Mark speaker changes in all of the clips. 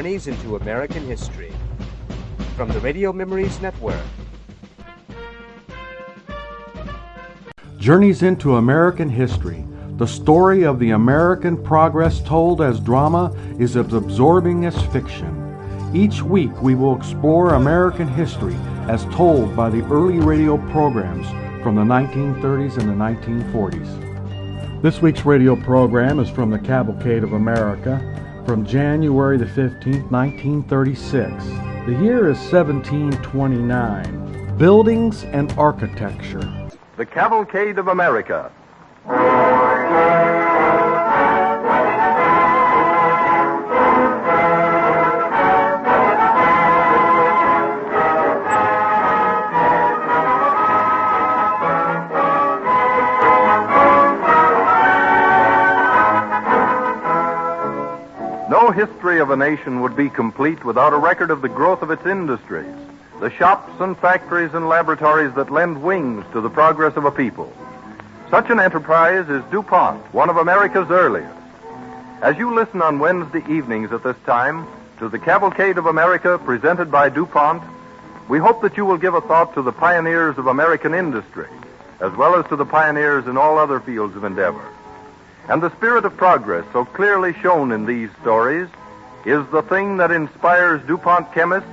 Speaker 1: Journeys into American History. From the Radio Memories Network.
Speaker 2: Journeys into American History. The story of the American progress told as drama is as absorbing as fiction. Each week we will explore American history as told by the early radio programs from the 1930s and the 1940s. This week's radio program is from the Cavalcade of America from January the 15th, 1936. The year is 1729. Buildings and Architecture.
Speaker 3: The Cavalcade of America. No history of a nation would be complete without a record of the growth of its industries, the shops and factories and laboratories that lend wings to the progress of a people. Such an enterprise is DuPont, one of America's earliest. As you listen on Wednesday evenings at this time to the Cavalcade of America presented by DuPont, we hope that you will give a thought to the pioneers of American industry, as well as to the pioneers in all other fields of endeavor. And the spirit of progress so clearly shown in these stories is the thing that inspires DuPont chemists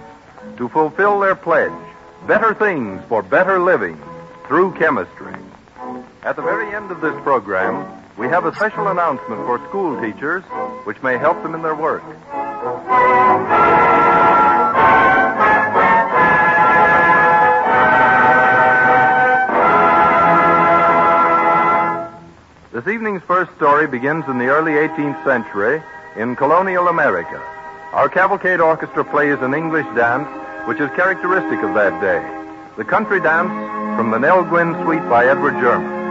Speaker 3: to fulfill their pledge, better things for better living through chemistry. At the very end of this program, we have a special announcement for school teachers which may help them in their work. This evening's first story begins in the early 18th century in colonial America. Our cavalcade orchestra plays an English dance which is characteristic of that day. The country dance from the Nell Gwynn Suite by Edward German.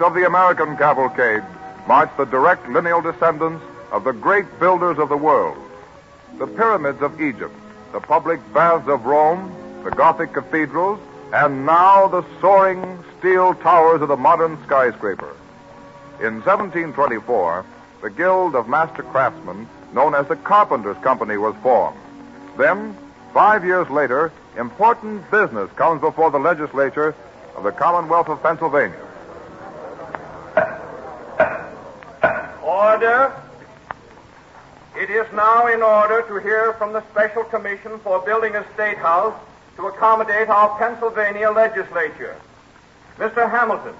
Speaker 3: of the American cavalcade march the direct lineal descendants of the great builders of the world. The pyramids of Egypt, the public baths of Rome, the Gothic cathedrals, and now the soaring steel towers of the modern skyscraper. In 1724, the Guild of Master Craftsmen, known as the Carpenters' Company, was formed. Then, 5 years later, important business comes before the legislature of the Commonwealth of Pennsylvania.
Speaker 4: Order. It is now in order to hear from the Special Commission for Building a State House to accommodate our Pennsylvania legislature. Mr. Hamilton,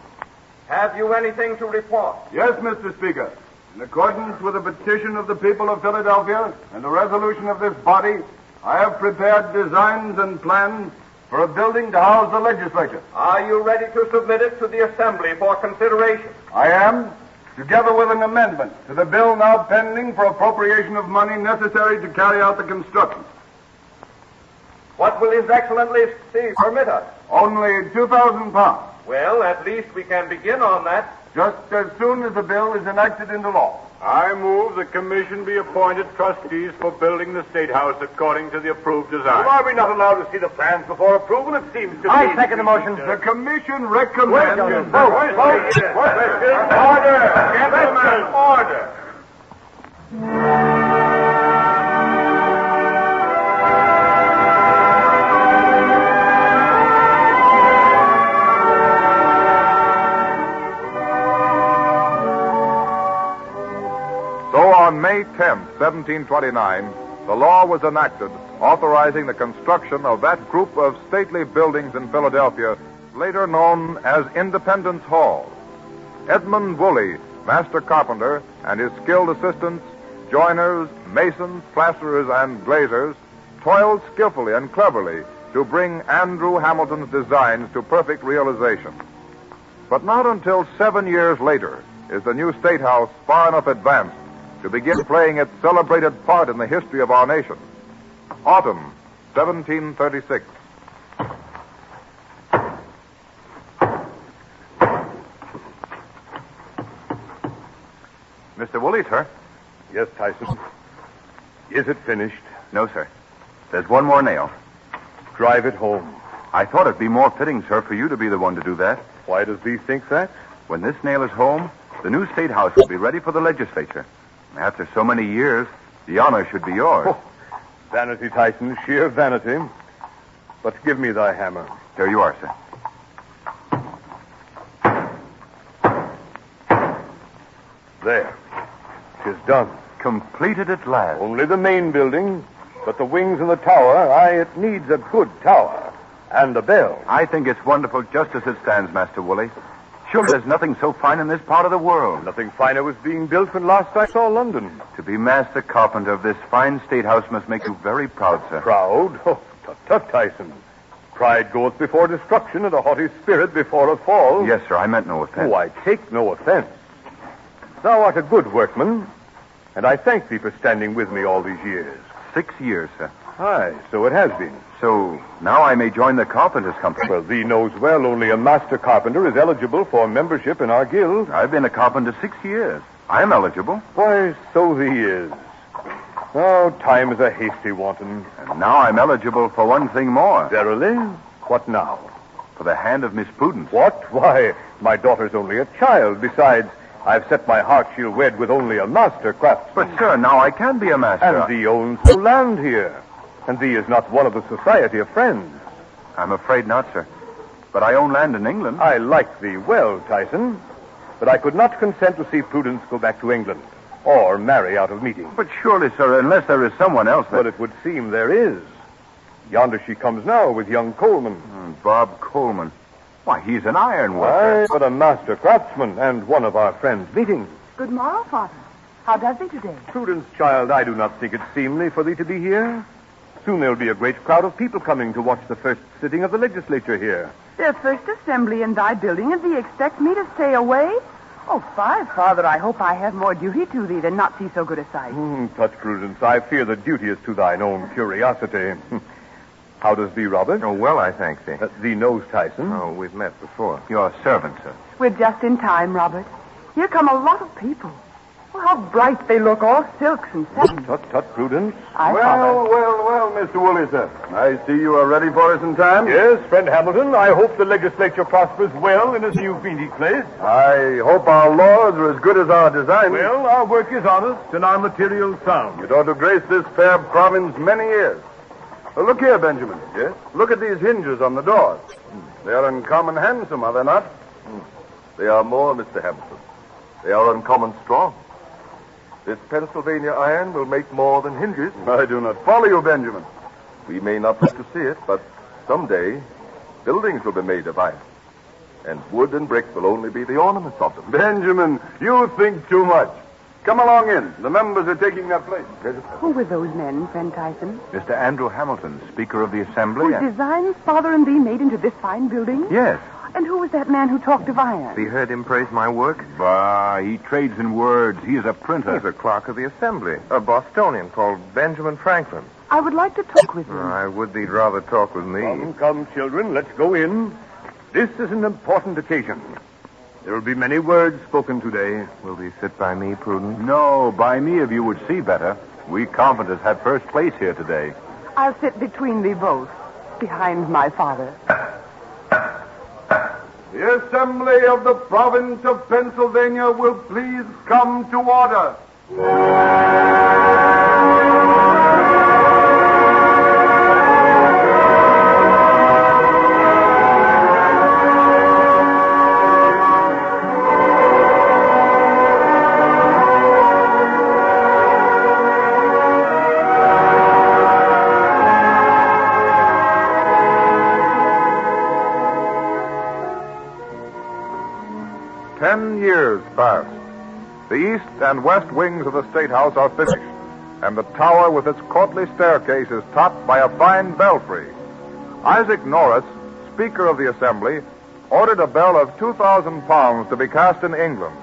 Speaker 4: have you anything to report?
Speaker 5: Yes, Mr. Speaker. In accordance with the petition of the people of Philadelphia and the resolution of this body, I have prepared designs and plans for a building to house the legislature.
Speaker 4: Are you ready to submit it to the Assembly for consideration?
Speaker 5: I am, together with an amendment to the bill now pending for appropriation of money necessary to carry out the construction.
Speaker 4: What will His Excellency permit us?
Speaker 5: Only £2,000.
Speaker 4: Well, at least we can begin on that.
Speaker 5: Just as soon as the bill is enacted into law.
Speaker 6: I move the commission be appointed trustees for building the State House according to the approved design.
Speaker 4: Why are we not allowed to see the plans before approval? It seems to me...
Speaker 5: I second the motion. The commission recommends...
Speaker 4: Order! Gentlemen, order!
Speaker 3: On May 10, 1729, the law was enacted authorizing the construction of that group of stately buildings in Philadelphia, later known as Independence Hall. Edmund Woolley, master carpenter, and his skilled assistants, joiners, masons, plasterers, and glazers, toiled skillfully and cleverly to bring Andrew Hamilton's designs to perfect realization. But not until 7 years later is the new State House far enough advanced to begin playing its celebrated part in the history of our nation. Autumn, 1736.
Speaker 5: Mr. Woolley, sir?
Speaker 6: Yes, Tyson. Is it finished?
Speaker 5: No, sir. There's one more nail.
Speaker 6: Drive it home.
Speaker 5: I thought it'd be more fitting, sir, for you to be the one to do that.
Speaker 6: Why does thee think that?
Speaker 5: When this nail is home, the new State House will be ready for the legislature. After so many years, the honor should be yours.
Speaker 6: Oh, vanity, Tyson, sheer vanity. But give me thy hammer.
Speaker 5: There you are, sir.
Speaker 6: There. 'Tis done.
Speaker 5: Completed at last.
Speaker 6: Only the main building, but the wings and the tower, it needs a good tower. And a bell.
Speaker 5: I think it's wonderful just as it stands, Master Woolley. Surely there's nothing so fine in this part of the world.
Speaker 6: Nothing finer was being built when last I saw London.
Speaker 5: To be master carpenter of this fine State House must make you very proud, sir.
Speaker 6: Proud? Oh, tut, Tyson. Pride goeth before destruction, and a haughty spirit before a fall.
Speaker 5: Yes, sir, I meant no offense.
Speaker 6: Oh, I take no offense. Thou art a good workman, and I thank thee for standing with me all these years.
Speaker 5: 6 years, sir.
Speaker 6: Aye, so it has been.
Speaker 5: So now I may join the Carpenters' Company.
Speaker 6: Well, thee knows well only a master carpenter is eligible for membership in our guild.
Speaker 5: I've been a carpenter 6 years. I am eligible.
Speaker 6: Why, so thee is. Oh, time is a hasty wanton.
Speaker 5: And now I'm eligible for one thing more.
Speaker 6: Verily? What now?
Speaker 5: For the hand of Miss Prudence.
Speaker 6: What? Why, my daughter's only a child. Besides, I've set my heart she'll wed with only a master craftsman.
Speaker 5: But, sir, now I can be a master.
Speaker 6: And thee owns the land here. And thee is not one of the Society of Friends.
Speaker 5: I'm afraid not, sir. But I own land in England.
Speaker 6: I like thee well, Tyson. But I could not consent to see Prudence go back to England. Or marry out of meeting.
Speaker 5: But surely, sir, unless there is someone else that...
Speaker 6: But it would seem there is. Yonder she comes now with young Coleman.
Speaker 5: Bob Coleman. Why, he's an iron worker.
Speaker 6: Aye, but a master craftsman and one of our friends' meeting.
Speaker 7: Good morrow, Father. How does he today?
Speaker 6: Prudence, child, I do not think it seemly for thee to be here. Soon there'll be a great crowd of people coming to watch the first sitting of the legislature here.
Speaker 7: Their first assembly in thy building, and thee expect me to stay away? Oh, Father, I hope I have more duty to thee than not see so good a sight.
Speaker 6: Tut, Prudence, I fear the duty is to thine own curiosity. How does thee, Robert?
Speaker 8: Oh, well, I thank thee.
Speaker 6: Thee knows Tyson.
Speaker 8: Oh, we've met before. Your servant, sir.
Speaker 7: We're just in time, Robert. Here come a lot of people. Oh, how bright they look, all silks and satins.
Speaker 6: Tut, Prudence.
Speaker 5: Well, Mr. Woolley, sir. I see you are ready for us in time.
Speaker 6: Yes, friend Hamilton, I hope the legislature prospers well in this new meeting place.
Speaker 5: I hope our laws are as good as our designs.
Speaker 6: Well, our work is honest and our materials sound.
Speaker 5: It ought to grace this fair province many years. Look here, Benjamin.
Speaker 6: Yes?
Speaker 5: Look at these hinges on the doors. They are uncommon handsome, are they not?
Speaker 9: They are more, Mr. Hamilton. They are uncommon strong. This Pennsylvania iron will make more than hinges.
Speaker 5: I do not follow you, Benjamin.
Speaker 9: We may not live to see it, but someday buildings will be made of iron. And wood and brick will only be the ornaments of them.
Speaker 5: Benjamin, you think too much. Come along in. The members are taking their place.
Speaker 7: Who were those men, friend Tyson?
Speaker 8: Mr. Andrew Hamilton, Speaker of the Assembly.
Speaker 7: Whose designs father and thee made into this fine building?
Speaker 8: Yes.
Speaker 7: And who was that man who talked of iron?
Speaker 8: Thee heard him praise my work? Bah, he trades in words. He is a printer.
Speaker 9: He's a clerk of the Assembly, a Bostonian called Benjamin Franklin.
Speaker 7: I would like to talk with him.
Speaker 9: I would they'd rather talk with me.
Speaker 6: Come, children, let's go in. This is an important occasion. There will be many words spoken today.
Speaker 9: Will thee sit by me, Prudence?
Speaker 8: No, by me if you would see better. We Carpenters had first place here today.
Speaker 7: I'll sit between thee both, behind my father.
Speaker 5: The Assembly of the Province of Pennsylvania will please come to order.
Speaker 3: 10 years pass. The east and west wings of the State House are finished, and the tower with its courtly staircase is topped by a fine belfry. Isaac Norris, Speaker of the Assembly, ordered a bell of 2,000 pounds to be cast in England,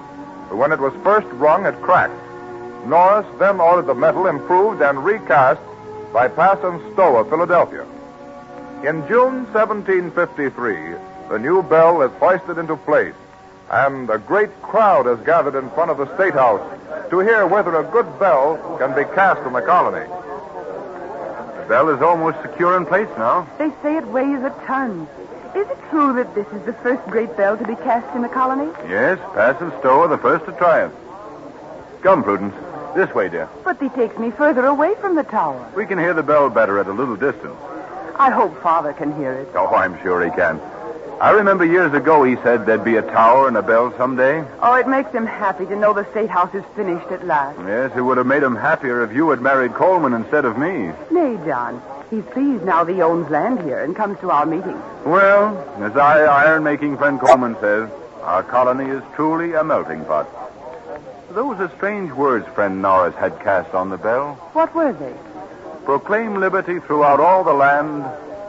Speaker 3: but when it was first rung, it cracked. Norris then ordered the metal improved and recast by Pass and Stowe of Philadelphia. In June 1753, the new bell is hoisted into place, and a great crowd has gathered in front of the State House to hear whether a good bell can be cast in the colony.
Speaker 8: The bell is almost secure in place now.
Speaker 7: They say it weighs a ton. Is it true that this is the first great bell to be cast in the colony?
Speaker 8: Yes, Pass and Stowe are the first to try it. Come, Prudence. This way, dear.
Speaker 7: But he takes me further away from the tower.
Speaker 8: We can hear the bell better at a little distance.
Speaker 7: I hope Father can hear it.
Speaker 8: Oh, I'm sure he can. I remember years ago he said there'd be a tower and a bell someday.
Speaker 7: Oh, it makes him happy to know the State House is finished at last.
Speaker 8: Yes, it would have made him happier if you had married Coleman instead of me.
Speaker 7: Nay, John. He's pleased now that he owns land here and comes to our meetings.
Speaker 8: Well, as iron-making friend Coleman says, our colony is truly a melting pot. Those are strange words friend Norris had cast on the bell.
Speaker 7: What were they?
Speaker 8: Proclaim liberty throughout all the land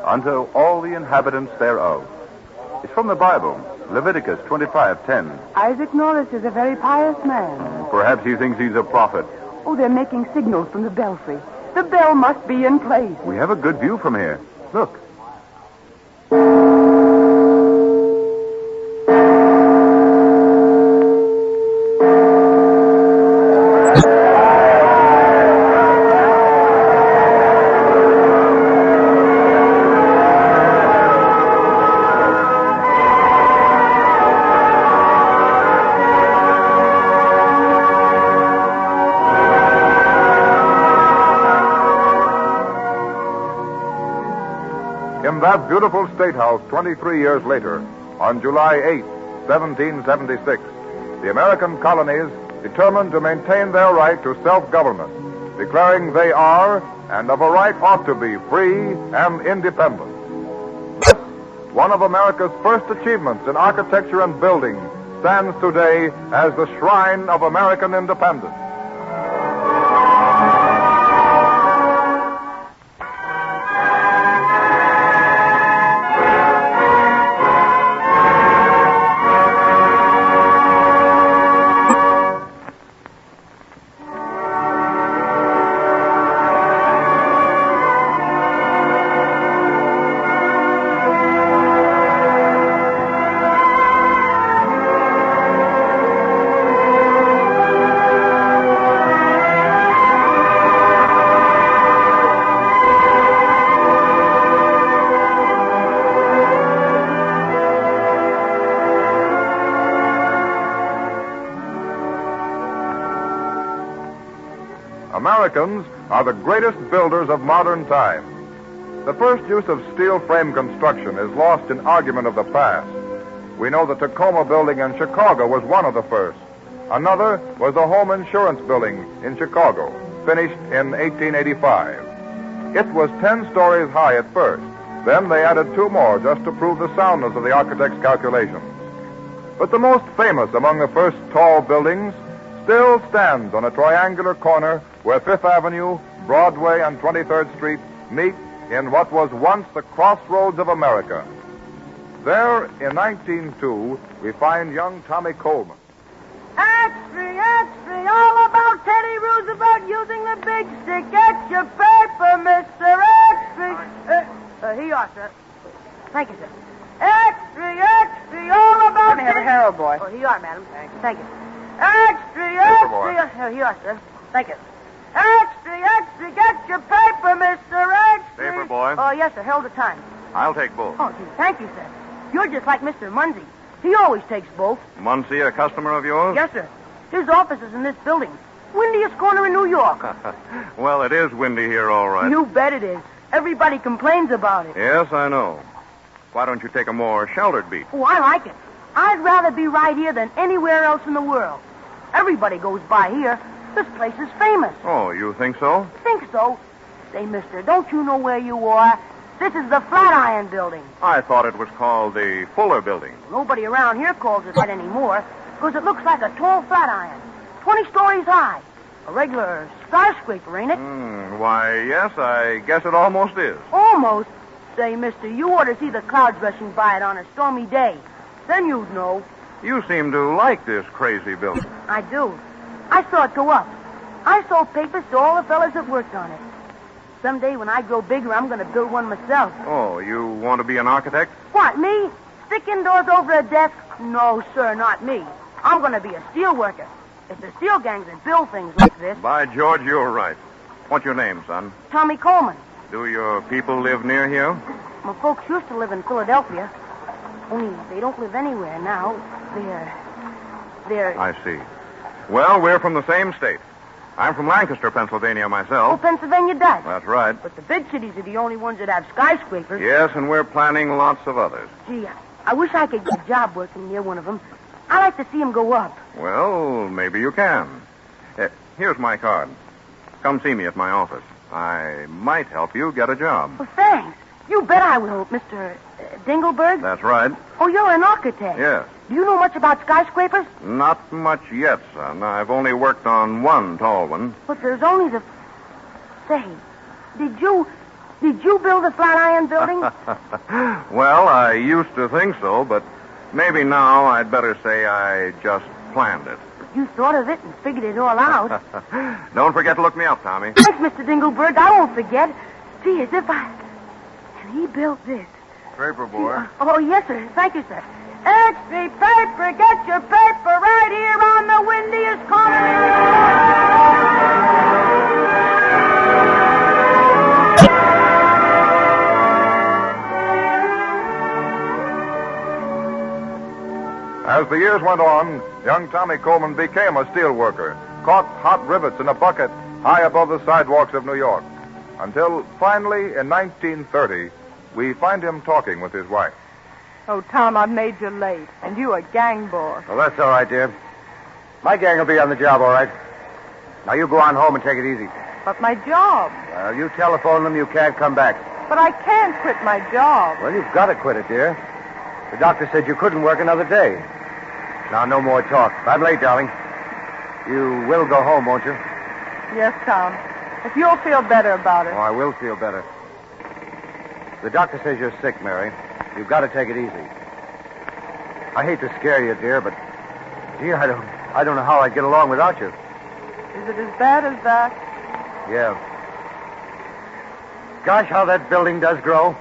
Speaker 8: unto all the inhabitants thereof. It's from the Bible, Leviticus 25:10.
Speaker 7: Isaac Norris is a very pious man.
Speaker 8: Perhaps he thinks he's a prophet.
Speaker 7: Oh, they're making signals from the belfry. The bell must be in place.
Speaker 8: We have a good view from here. Look.
Speaker 3: In that beautiful State House 23 years later, on July 8, 1776, the American colonies determined to maintain their right to self-government, declaring they are, and of a right ought to be, free and independent. Thus, one of America's first achievements in architecture and building stands today as the shrine of American independence. Americans are the greatest builders of modern times. The first use of steel frame construction is lost in argument of the past. We know the Tacoma building in Chicago was one of the first. Another was the Home Insurance Building in Chicago, finished in 1885. It was 10 stories high at first. Then they added 2 more just to prove the soundness of the architect's calculations. But the most famous among the first tall buildings still stands on a triangular corner where Fifth Avenue, Broadway, and 23rd Street meet in what was once the crossroads of America. There, in 1902, we find young Tommy Coleman.
Speaker 10: Extra, all about Teddy Roosevelt using the big stick. Get your paper, Mr. Extra. Here you are, sir. Thank you, sir. Extra, all about...
Speaker 7: Let me have a Harrow, boy.
Speaker 10: Oh, here you are, madam. Thank you. Extra. Here you are, sir. Thank you. Extra, get your paper, Mr. Extra.
Speaker 6: Paper, boy?
Speaker 10: Oh, yes, sir. Herald of Times.
Speaker 6: I'll take both.
Speaker 10: Oh, gee, thank you, sir. You're just like Mr. Munsey. He always takes both.
Speaker 6: Muncie, a customer of yours?
Speaker 10: Yes, sir. His office is in this building. Windiest corner in New York.
Speaker 6: Well, it is windy here, all right.
Speaker 10: You bet it is. Everybody complains about it.
Speaker 6: Yes, I know. Why don't you take a more sheltered beat?
Speaker 10: Oh, I like it. I'd rather be right here than anywhere else in the world. Everybody goes by here. This place is famous.
Speaker 6: Oh, you think so?
Speaker 10: Think so? Say, mister, don't you know where you are? This is the Flatiron Building.
Speaker 6: I thought it was called the Fuller Building.
Speaker 10: Nobody around here calls it that anymore, because it looks like a tall flatiron, 20 stories high. A regular skyscraper, ain't it?
Speaker 6: Why, yes, I guess it almost is.
Speaker 10: Almost. Say, mister, you ought to see the clouds rushing by it on a stormy day. Then you'd know.
Speaker 6: You seem to like this crazy building.
Speaker 10: I do. I saw it go up. I sold papers to all the fellas that worked on it. Someday when I grow bigger, I'm going to build one myself.
Speaker 6: Oh, you want to be an architect?
Speaker 10: What, me? Stick indoors over a desk? No, sir, not me. I'm going to be a steel worker. It's the steel gangs that build things like this.
Speaker 6: By George, you're right. What's your name, son?
Speaker 10: Tommy Coleman.
Speaker 6: Do your people live near here?
Speaker 10: My folks used to live in Philadelphia. Only they don't live anywhere now. They're...
Speaker 6: I see. Well, we're from the same state. I'm from Lancaster, Pennsylvania, myself.
Speaker 10: Oh, Pennsylvania does.
Speaker 6: That's right.
Speaker 10: But the big cities are the only ones that have skyscrapers.
Speaker 6: Yes, and we're planning lots of others.
Speaker 10: Gee, I wish I could get a job working near one of them. I like to see them go up.
Speaker 6: Well, maybe you can. Here's my card. Come see me at my office. I might help you get a job.
Speaker 10: Well, thanks. You bet I will, Mr. Dingleberg.
Speaker 6: That's right.
Speaker 10: Oh, you're an architect.
Speaker 6: Yes.
Speaker 10: Do you know much about skyscrapers?
Speaker 6: Not much yet, son. I've only worked on one tall one.
Speaker 10: But there's only the... Say, did you build the Flatiron Building?
Speaker 6: Well, I used to think so, but maybe now I'd better say I just planned it.
Speaker 10: You thought of it and figured it all out.
Speaker 6: Don't forget to look me up, Tommy.
Speaker 10: Thanks, Mr. Dingleberg. I won't forget. Gee, as if I... And he built this.
Speaker 6: Paper, boy.
Speaker 10: Oh, yes, sir. Thank you, sir. Extra paper. Get your paper right here on the windiest corner.
Speaker 3: As the years went on, young Tommy Coleman became a steel worker, caught hot rivets in a bucket high above the sidewalks of New York. Until finally, in 1930, we find him talking with his wife.
Speaker 7: Oh, Tom, I've made you late, and you a gang boss.
Speaker 11: Well, that's all right, dear. My gang will be on the job, all right. Now, you go on home and take it easy.
Speaker 7: But my job.
Speaker 11: Well, you telephone them you can't come back.
Speaker 7: But I can't quit my job.
Speaker 11: Well, you've got to quit it, dear. The doctor said you couldn't work another day. Now, no more talk. I'm late, darling. You will go home, won't you?
Speaker 7: Yes, Tom. If you'll feel better about it.
Speaker 11: Oh, I will feel better. The doctor says you're sick, Mary. You've got to take it easy. I hate to scare you, dear, but, gee, I don't know how I'd get along without you.
Speaker 7: Is it as bad as that?
Speaker 11: Yeah. Gosh, how that building does grow.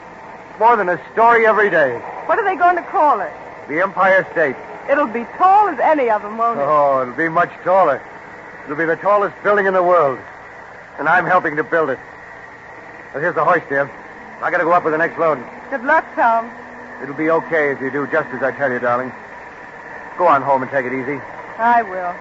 Speaker 11: More than a story every day.
Speaker 7: What are they going to call it?
Speaker 11: The Empire State.
Speaker 7: It'll be tall as any of them, won't it?
Speaker 11: Oh, it'll be much taller. It'll be the tallest building in the world. And I'm helping to build it. Well, here's the horse, dear. I got to go up with the next load.
Speaker 7: Good luck, Tom.
Speaker 11: It'll be okay if you do just as I tell you, darling. Go on home and take it easy.
Speaker 7: I will.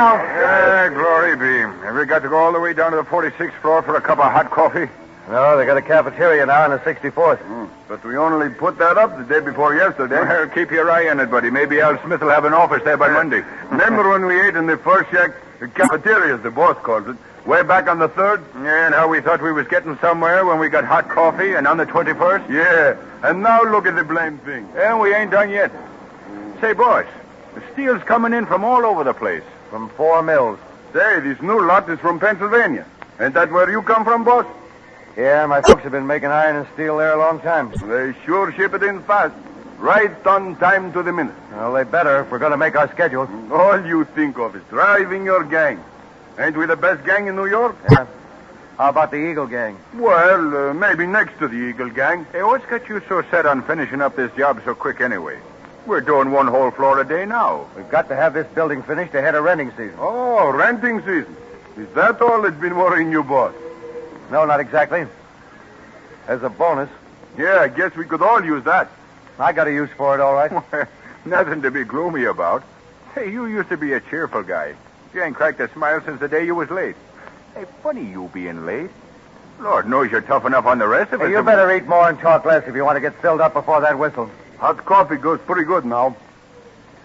Speaker 11: now.
Speaker 8: Yeah, glory be. Have we got to go all the way down to the 46th floor for a cup of hot coffee?
Speaker 11: No, they got a cafeteria now on the 64th.
Speaker 5: But we only put that up the day before yesterday.
Speaker 8: Well, keep your eye on it, buddy. Maybe Al Smith will have an office there by Monday.
Speaker 5: Remember when we ate in the first shack? The cafeteria, as the boss calls it. Way back on the 3rd?
Speaker 8: Yeah, and how we thought we was getting somewhere when we got hot coffee and on the 21st?
Speaker 5: Yeah. And now look at the blame thing.
Speaker 8: And we ain't done yet. Say, boss, the steel's coming in from all over the place.
Speaker 11: From 4 mills.
Speaker 5: Say, this new lot is from Pennsylvania. Ain't that where you come from, boss?
Speaker 11: Yeah, my folks have been making iron and steel there a long time.
Speaker 5: They sure ship it in fast. Right on time to the minute.
Speaker 11: Well, they better if we're going to make our schedule.
Speaker 5: All you think of is driving your gang. Ain't we the best gang in New York?
Speaker 11: Yeah. How about the Eagle Gang?
Speaker 5: Well, maybe next to the Eagle Gang.
Speaker 8: Hey, what's got you so set on finishing up this job so quick anyway? We're doing 1 whole floor a day now.
Speaker 11: We've got to have this building finished ahead of renting season.
Speaker 5: Oh, renting season. Is that all that's been worrying you, boss?
Speaker 11: No, not exactly. As a bonus.
Speaker 5: Yeah, I guess we could all use that.
Speaker 11: I got a use for it, all right.
Speaker 8: Nothing to be gloomy about. Hey, you used to be a cheerful guy. You ain't cracked a smile since the day you was late. Hey, funny you being late. Lord knows you're tough enough on the rest of us.
Speaker 11: Hey, you better eat more and talk less if you want to get filled up before that whistle.
Speaker 5: Hot coffee goes pretty good now.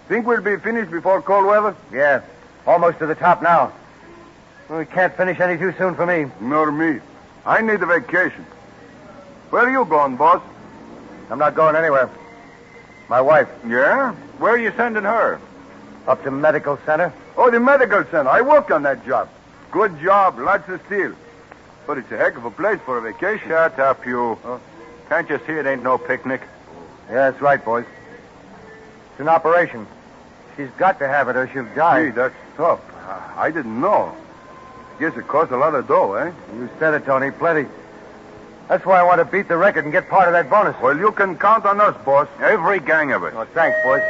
Speaker 5: Think we'll be finished before cold weather?
Speaker 11: Yeah, almost to the top now. We can't finish any too soon for me.
Speaker 5: Nor me. I need a vacation. Where are you going, boss?
Speaker 11: I'm not going anywhere. My wife.
Speaker 8: Yeah? Where are you sending her?
Speaker 11: Up to medical center.
Speaker 5: Oh, the medical center. I worked on that job. Good job, lots of steel. But it's a heck of a place for a vacation.
Speaker 8: Shut up, you. Can't you see it ain't no picnic?
Speaker 11: Yeah, that's right, boys. It's an operation. She's got to have it or she'll die.
Speaker 5: Gee, that's tough. I didn't know. Guess it costs a lot of dough, eh?
Speaker 11: You said it, Tony. Plenty. That's why I want to beat the record and get part of that bonus.
Speaker 5: Well, you can count on us, boss.
Speaker 8: Every gang of it.
Speaker 11: Oh, thanks, boys.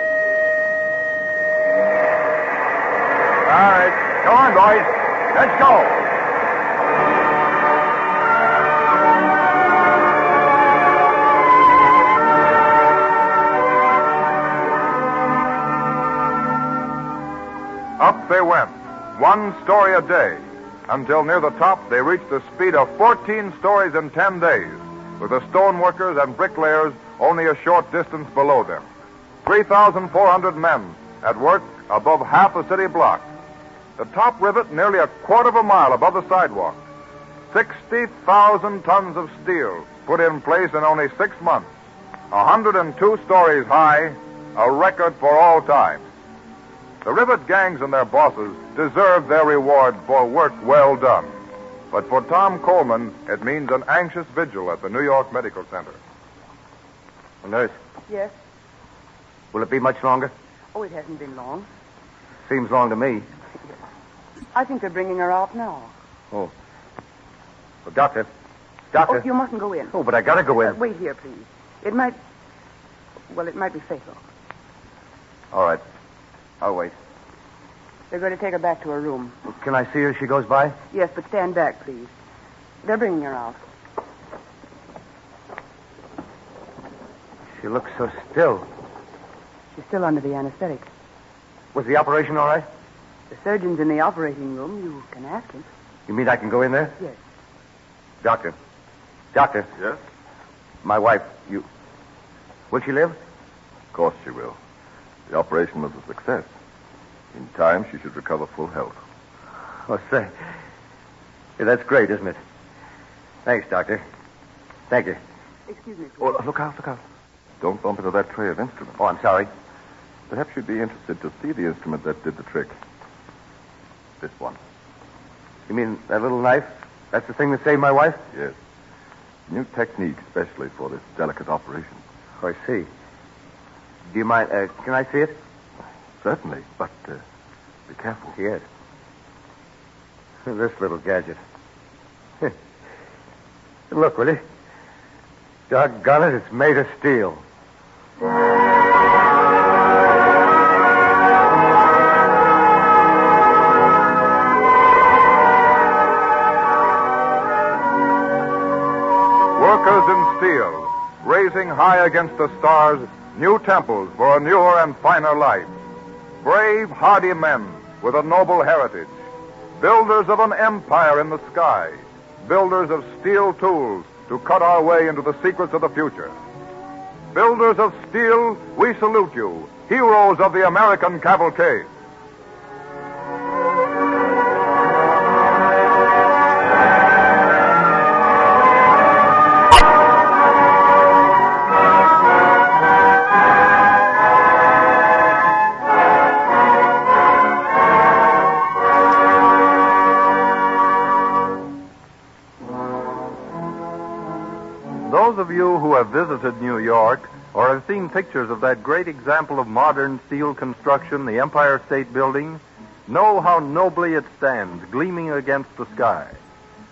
Speaker 8: All right. Come on, boys. Let's go.
Speaker 12: Up they went, 1 story a day, until near the top they reached a speed of 14 stories in 10 days, with the stoneworkers and bricklayers only a short distance below them. 3,400 men at work above half a city block. The top rivet nearly a quarter of a mile above the sidewalk. 60,000 tons of steel put in place in only 6 months. 102 stories high, a record for all time. The rivet gangs and their bosses deserve their reward for work well done. But for Tom Coleman, it means an anxious vigil at the New York Medical Center.
Speaker 11: Nurse,
Speaker 7: Yes?
Speaker 11: will it be much longer?
Speaker 7: Oh, it hasn't been long.
Speaker 11: Seems long to me.
Speaker 7: I think they're bringing her out now.
Speaker 11: Oh. Well, Doctor. Doctor.
Speaker 7: Oh, you mustn't go in.
Speaker 11: Oh, but I gotta go in.
Speaker 7: Wait here, please. It might be fatal.
Speaker 11: All right. I'll wait.
Speaker 7: They're going to take her back to her room.
Speaker 11: Can I see her as she goes by?
Speaker 7: Yes, but stand back, please. They're bringing her out.
Speaker 11: She looks so still.
Speaker 7: She's still under the anesthetic.
Speaker 11: Was the operation all right?
Speaker 7: The surgeon's in the operating room. You can ask him.
Speaker 11: You mean I can go in there?
Speaker 7: Yes.
Speaker 11: Doctor. Doctor.
Speaker 9: Yes?
Speaker 11: My wife, will she live?
Speaker 9: Of course she will. The operation was a success. In time, she should recover full health.
Speaker 11: Oh, say. Yeah, that's great, isn't it? Thanks, Doctor. Thank you.
Speaker 7: Excuse me, please.
Speaker 9: Oh, look out, look out. Don't bump into that tray of instruments.
Speaker 11: Oh, I'm sorry.
Speaker 9: Perhaps you'd be interested to see the instrument that did the trick. This one.
Speaker 11: You mean that little knife? That's the thing that saved my wife?
Speaker 9: Yes. New technique, especially for this delicate operation.
Speaker 11: Oh, I see. Do you mind, can I see it?
Speaker 9: Certainly, but be careful.
Speaker 11: Yes. This little gadget. Look, will you? Doggone it, it's made of steel.
Speaker 12: Workers in steel, raising high against the stars new temples for a newer and finer life. Brave, hardy men with a noble heritage. Builders of an empire in the sky. Builders of steel tools to cut our way into the secrets of the future. Builders of steel, we salute you, heroes of the American cavalcade.
Speaker 3: Those of you who have visited New York or have seen pictures of that great example of modern steel construction, the Empire State Building, know how nobly it stands, gleaming against the sky.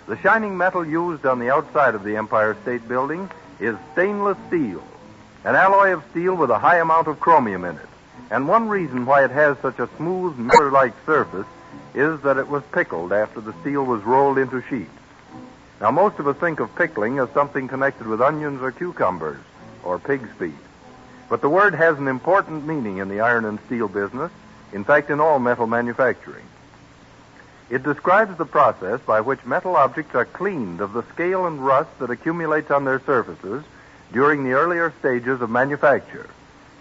Speaker 3: The shining metal used on the outside of the Empire State Building is stainless steel, an alloy of steel with a high amount of chromium in it. And one reason why it has such a smooth, mirror-like surface is that it was pickled after the steel was rolled into sheets. Now, most of us think of pickling as something connected with onions or cucumbers or pig's feet. But the word has an important meaning in the iron and steel business, in fact, in all metal manufacturing. It describes the process by which metal objects are cleaned of the scale and rust that accumulates on their surfaces during the earlier stages of manufacture.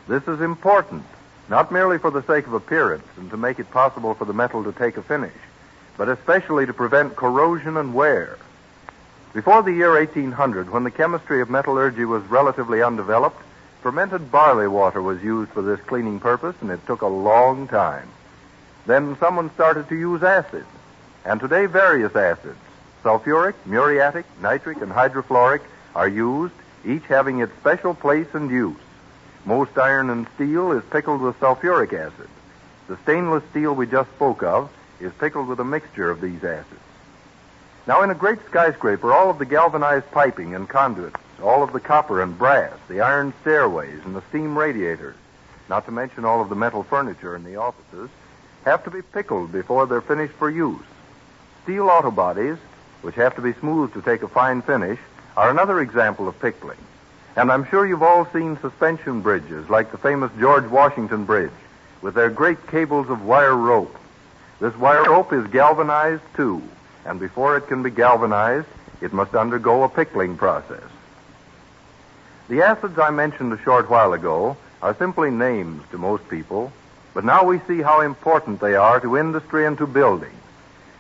Speaker 3: This is important, not merely for the sake of appearance and to make it possible for the metal to take a finish, but especially to prevent corrosion and wear. Before the year 1800, when the chemistry of metallurgy was relatively undeveloped, fermented barley water was used for this cleaning purpose, and it took a long time. Then someone started to use acids, and today various acids, sulfuric, muriatic, nitric, and hydrofluoric, are used, each having its special place and use. Most iron and steel is pickled with sulfuric acid. The stainless steel we just spoke of is pickled with a mixture of these acids. Now, in a great skyscraper, all of the galvanized piping and conduits, all of the copper and brass, the iron stairways, and the steam radiators, not to mention all of the metal furniture in the offices, have to be pickled before they're finished for use. Steel auto bodies, which have to be smoothed to take a fine finish, are another example of pickling. And I'm sure you've all seen suspension bridges, like the famous George Washington Bridge, with their great cables of wire rope. This wire rope is galvanized, too. And before it can be galvanized, it must undergo a pickling process. The acids I mentioned a short while ago are simply names to most people, but now we see how important they are to industry and to building.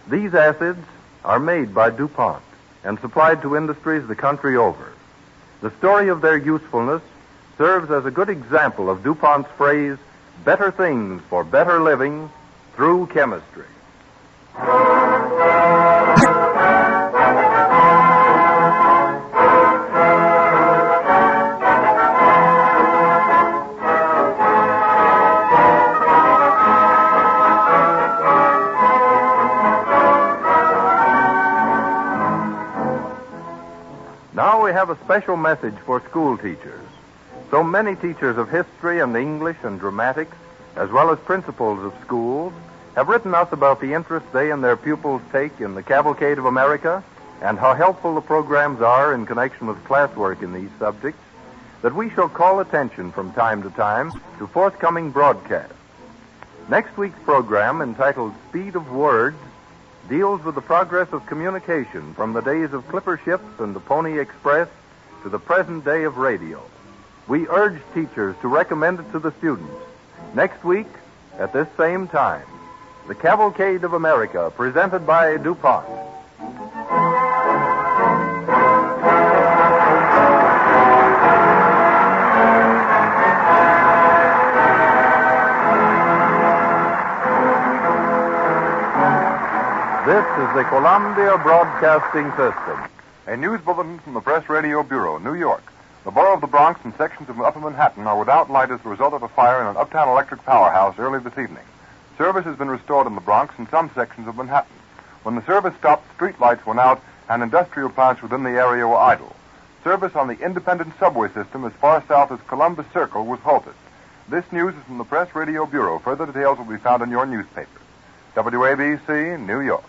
Speaker 3: These acids are made by DuPont and supplied to industries the country over. The story of their usefulness serves as a good example of DuPont's phrase, better things for better living through chemistry. Now we have a special message for school teachers. So many teachers of history and English and dramatics, as well as principals of schools, have written us about the interest they and their pupils take in the Cavalcade of America and how helpful the programs are in connection with classwork in these subjects, that we shall call attention from time to time to forthcoming broadcasts. Next week's program, entitled Speed of Words, deals with the progress of communication from the days of clipper ships and the Pony Express to the present day of radio. We urge teachers to recommend it to the students. Next week, at this same time, the Cavalcade of America, presented by DuPont. This is the Columbia Broadcasting System.
Speaker 12: A news bulletin from the Press Radio Bureau, New York. The borough of the Bronx and sections of Upper Manhattan are without light as a result of a fire in an uptown electric powerhouse early this evening. Service has been restored in the Bronx and some sections of Manhattan. When the service stopped, street lights went out and industrial plants within the area were idle. Service on the independent subway system as far south as Columbus Circle was halted. This news is from the Press Radio Bureau. Further details will be found in your newspaper. WABC, New York.